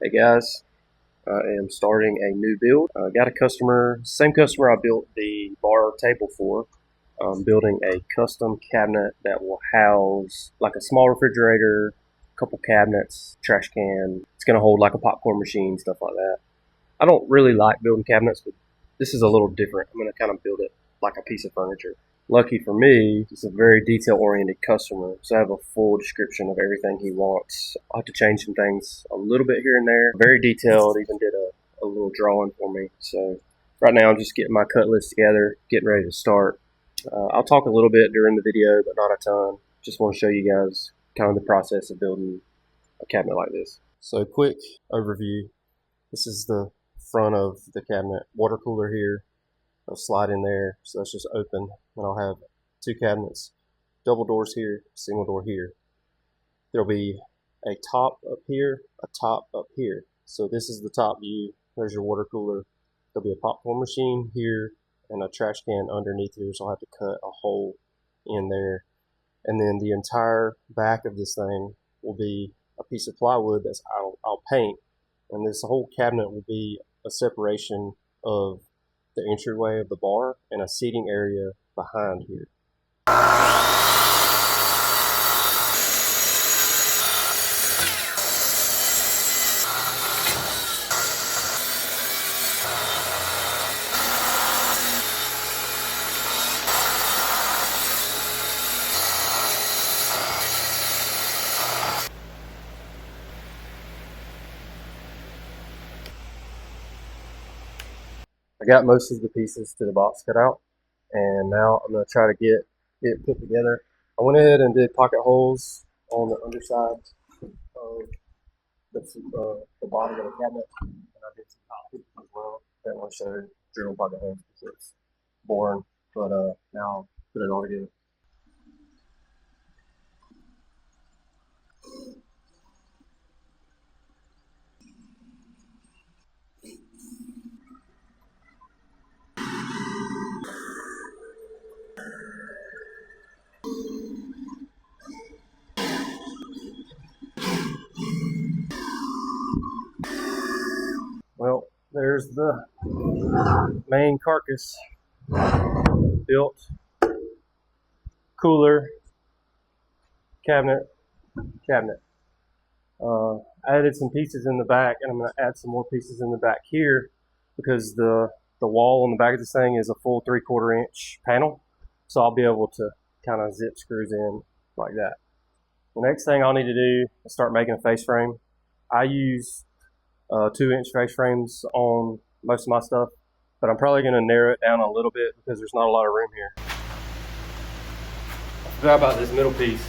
Hey guys, I am starting a new build. Got a customer, same customer I built the bar table for. I'm building a custom cabinet that will house like a small refrigerator, a couple cabinets, trash can. It's going to hold like a popcorn machine, stuff like that. I don't really like building cabinets, but this is a little different. I'm going to kind of build it like a piece of furniture. Lucky for me, he's a very detail-oriented customer, so I have a full description of everything he wants. I'll have to change some things a little bit here and there. Very detailed, even did a little drawing for me. So right now I'm just getting my cut list together, getting ready to start. I'll talk a little bit during the video, but not a ton. Just want to show you guys kind of the process of building a cabinet like this. So quick overview. This is the front of the cabinet. Water cooler here. I'll slide in there, so that's just open. And I'll have two cabinets, double doors here, single door here. There'll be a top up here, a top up here. So this is the top view. There's your water cooler. There'll be a popcorn machine here and a trash can underneath here, so I'll have to cut a hole in there. And then the entire back of this thing will be a piece of plywood that I'll paint. And this whole cabinet will be a separation of the entryway of the bar and a seating area behind here. I got most of the pieces to the box cut out, and now I'm going to try to get it put together. I went ahead and did pocket holes on the underside of the bottom of the cabinet, and I did some top pieces as well. I didn't want to show drill pocket holes because it's boring, but now I'll put it all together. Well, there's the main carcass built. Cooler, cabinet. I added some pieces in the back, and I'm going to add some more pieces in the back here because the wall on the back of this thing is a full 3/4 inch panel, so I'll be able to kind of zip screws in like that. The next thing I'll need to do is start making a face frame. I use 2-inch face frames on most of my stuff, but I'm probably going to narrow it down a little bit because there's not a lot of room here. I forgot about this middle piece.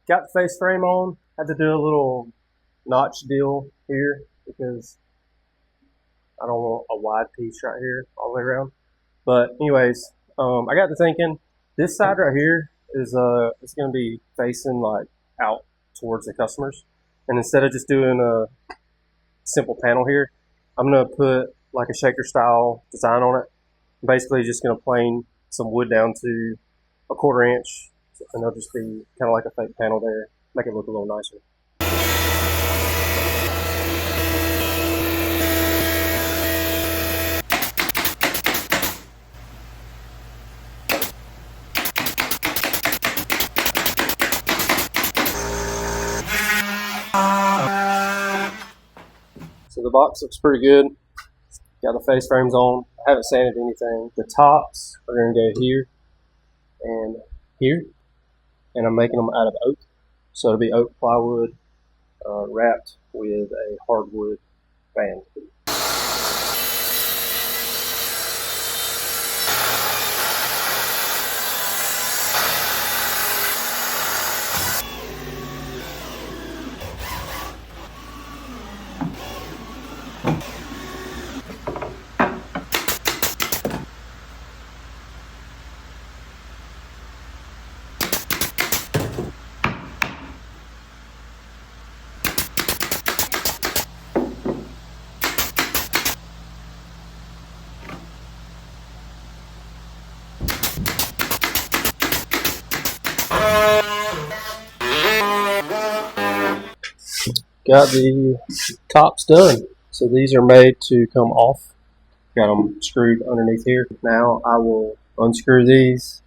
Got the face frame on. Had to do a little notch deal here because I don't want a wide piece right here all the way around. But anyways, I got to thinking this side right here is it's going to be facing like out towards the customers, and instead of just doing a simple panel here, I'm going to put like a shaker style design on it. I'm basically just going to plane some wood down to a 1/4 inch, and it'll just be kind of like a fake panel there, make it look a little nicer. So the box looks pretty good. Got the face frames on. I haven't sanded anything. The tops are going to go here and here. and I'm making them out of oak. So it'll be oak plywood wrapped with a hardwood band. Got the tops done. So these are made to come off. Got them screwed underneath here. Now I will unscrew these,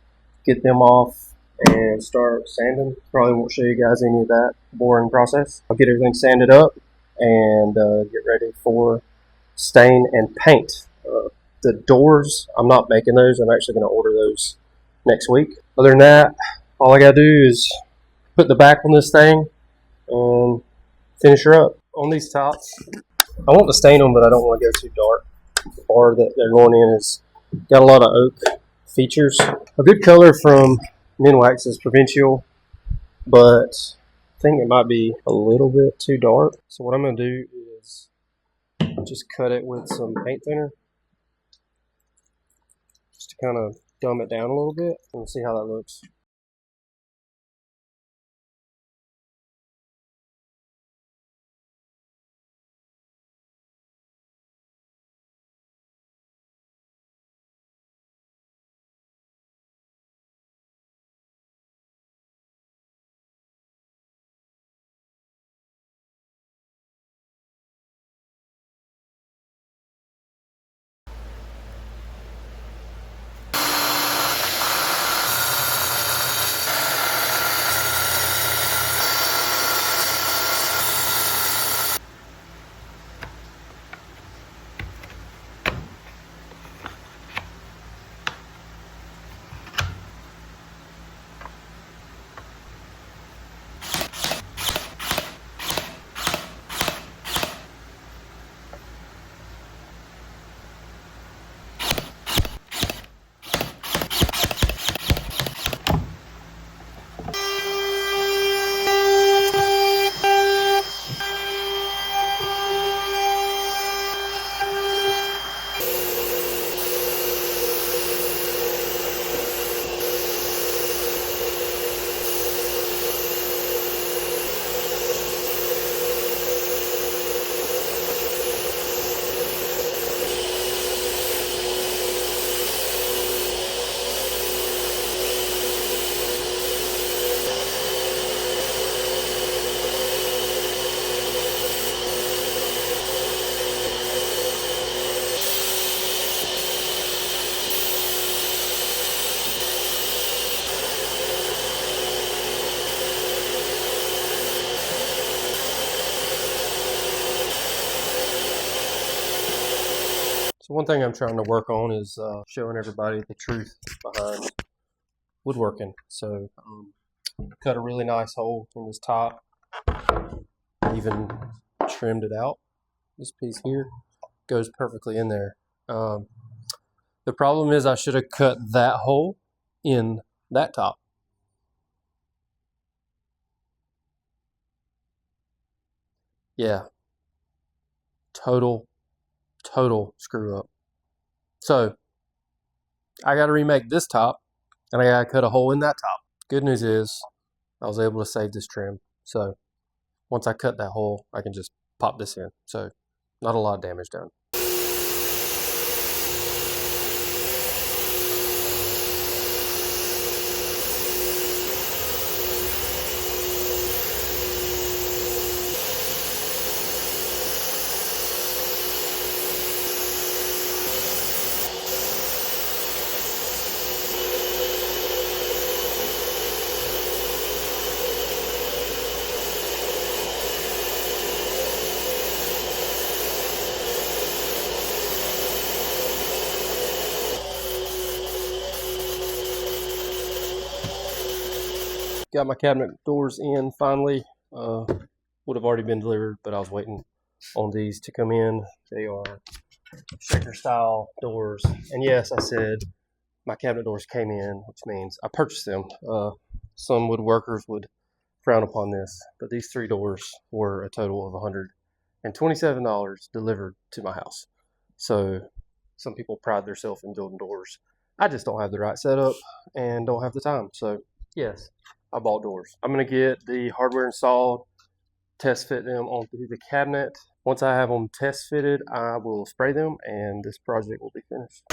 get them off, and start sanding. Probably won't show you guys any of that boring process. I'll get everything sanded up and get ready for stain and paint. The doors, I'm not making those. I'm actually going to order those next week. Other than that, all I got to do is put the back on this thing and finish her up. On these tops, I want to stain them, but I don't want to go too dark. The bar that they're going in has got a lot of oak features. A good color from Minwax is Provincial, but I think it might be a little bit too dark. So what I'm going to do is just cut it with some paint thinner, just to kind of dumb it down a little bit, and we'll see how that looks. So one thing I'm trying to work on is showing everybody the truth behind woodworking. So cut a really nice hole in this top, even trimmed it out. This piece here goes perfectly in there. The problem is I should have cut that hole in that top. Yeah, total screw up. So I got to remake this top, and I got to cut a hole in that top. Good news is I was able to save this trim. So once I cut that hole, I can just pop this in. So not a lot of damage done. got my cabinet doors in finally. Would have already been delivered, but I was waiting on these to come in. They are shaker style doors. And yes, I said my cabinet doors came in, which means I purchased them. Some woodworkers would frown upon this, but these 3 doors were a total of $127 delivered to my house. So some people pride themselves in building doors. I just don't have the right setup and don't have the time. So yes, I bought doors. I'm gonna get the hardware installed, test fit them onto the cabinet. Once I have them test fitted, I will spray them and this project will be finished.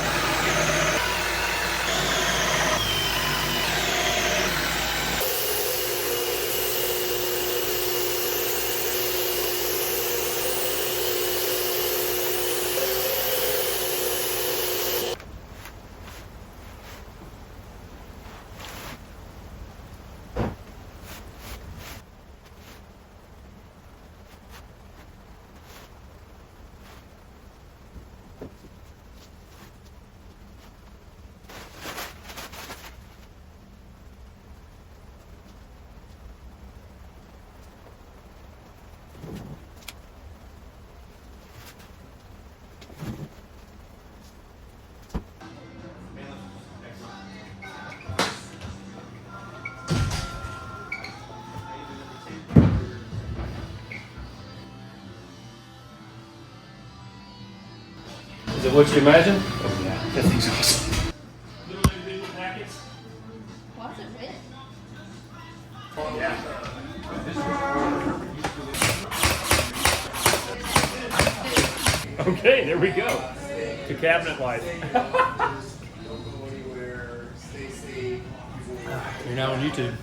Is it what you imagine? Oh yeah, that thing's awesome. Little individual packets. What's it with? Yeah. Okay, there we go. To cabinet life. You're now on YouTube.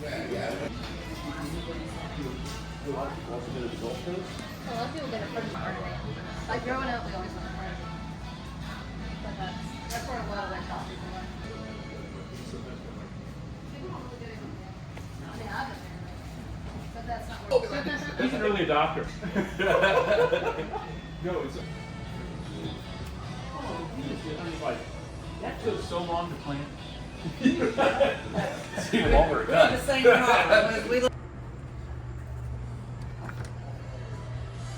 A lot of people get a first part of it. Like growing up, we always went to first. But that's where a lot of that coffee from. I mean, I've been there, but that's not where He's an early adopter. No, it's. Like, that took so long to plant. It's even longer ago. The same problem.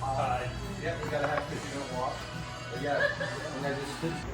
Hi. Yeah, we gotta have, because you don't walk. We got, and they're just